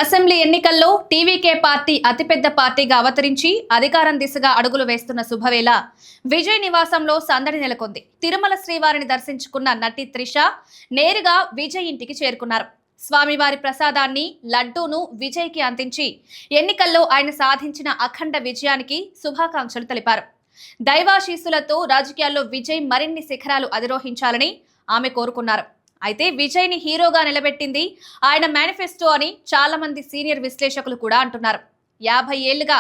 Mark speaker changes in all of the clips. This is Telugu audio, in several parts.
Speaker 1: అసెంబ్లీ ఎన్నికల్లో టీవీకే పార్టీ అతిపెద్ద పార్టీగా అవతరించి అధికారం దిశగా అడుగులు వేస్తున్న శుభవేళ విజయ్ నివాసంలో సందడి నెలకొంది. తిరుమల శ్రీవారిని దర్శించుకున్న నటి త్రిష నేరుగా విజయ్ ఇంటికి చేరుకున్నారు. స్వామివారి ప్రసాదాన్ని లడ్డూను విజయ్కి అందించి ఎన్నికల్లో ఆయన సాధించిన అఖండ విజయానికి శుభాకాంక్షలు తెలిపారు. దైవాశీస్సులతో రాజకీయాల్లో విజయ్ మరిన్ని శిఖరాలు అధిరోహించాలని ఆమె కోరుకున్నారు. అయితే విజయ్ ని హీరోగా నిలబెట్టింది ఆయన మేనిఫెస్టో అని చాలా మంది సీనియర్ విశ్లేషకులు కూడా అంటున్నారు. 50 ఏళ్లుగా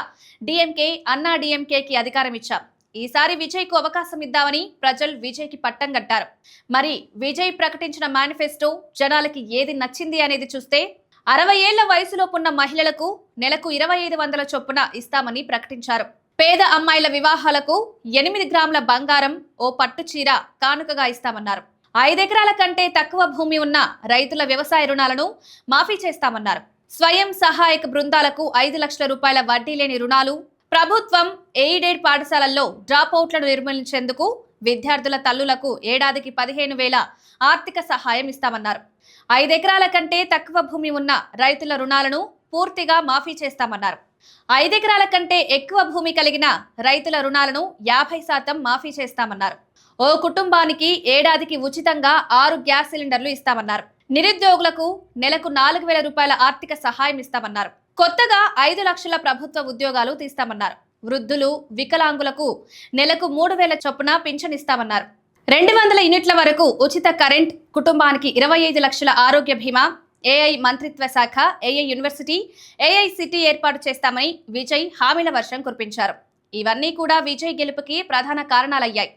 Speaker 1: డిఎంకే అన్నా డిఎంకేకి అధికారం ఇచ్చారు. ఈసారి విజయ్ కు అవకాశం ఇద్దామని ప్రజలు విజయ్ కి పట్టం కట్టారు. మరి విజయ్ ప్రకటించిన మేనిఫెస్టో జనాలకి ఏది నచ్చింది అనేది చూస్తే 60 ఏళ్ల వయసులోపున్న మహిళలకు నెలకు 2500 చొప్పున ఇస్తామని ప్రకటించారు. పేద అమ్మాయిల వివాహాలకు 8 గ్రాముల బంగారం, ఓ పట్టు చీర కానుకగా ఇస్తామన్నారు. 5 ఎకరాల కంటే తక్కువ భూమి ఉన్న రైతుల వ్యవసాయ రుణాలను మాఫీ చేస్తామన్నారు. స్వయం సహాయక బృందాలకు 5 లక్షల రూపాయల వడ్డీ లేని రుణాలు, ప్రభుత్వం ఎయిడెడ్ పాఠశాలల్లో డ్రాప్ అవుట్లను నిర్మూలించేందుకు విద్యార్థుల తల్లులకు ఏడాదికి 15,000 ఆర్థిక సహాయం ఇస్తామన్నారు. 5 ఎకరాల కంటే తక్కువ భూమి ఉన్న రైతుల రుణాలను పూర్తిగా మాఫీ చేస్తామన్నారు. 5 ఎకరాల కంటే ఎక్కువ భూమి కలిగిన రైతుల రుణాలను 50% మాఫీ చేస్తామన్నారు. ఓ కుటుంబానికి ఏడాదికి ఉచితంగా 6 గ్యాస్ సిలిండర్లు ఇస్తామన్నారు. నిరుద్యోగులకు నెలకు 4,000 రూపాయల ఆర్థిక సహాయం ఇస్తామన్నారు. కొత్తగా 5 లక్షల ప్రభుత్వ ఉద్యోగాలు తీస్తామన్నారు. వృద్ధులు, వికలాంగులకు నెలకు 3,000 చొప్పున పింఛన్ ఇస్తామన్నారు. 200 యూనిట్ల వరకు ఉచిత కరెంట్, కుటుంబానికి 25 లక్షల ఆరోగ్య బీమా, ఏఐ మంత్రిత్వ శాఖ, ఏఐ యూనివర్సిటీ, ఏఐ సిటీ ఏర్పాటు చేస్తామని విజయ్ హామీల వర్షం కురిపించారు. ఇవన్నీ కూడా విజయ్ గెలుపుకి ప్రధాన కారణాలయ్యాయి.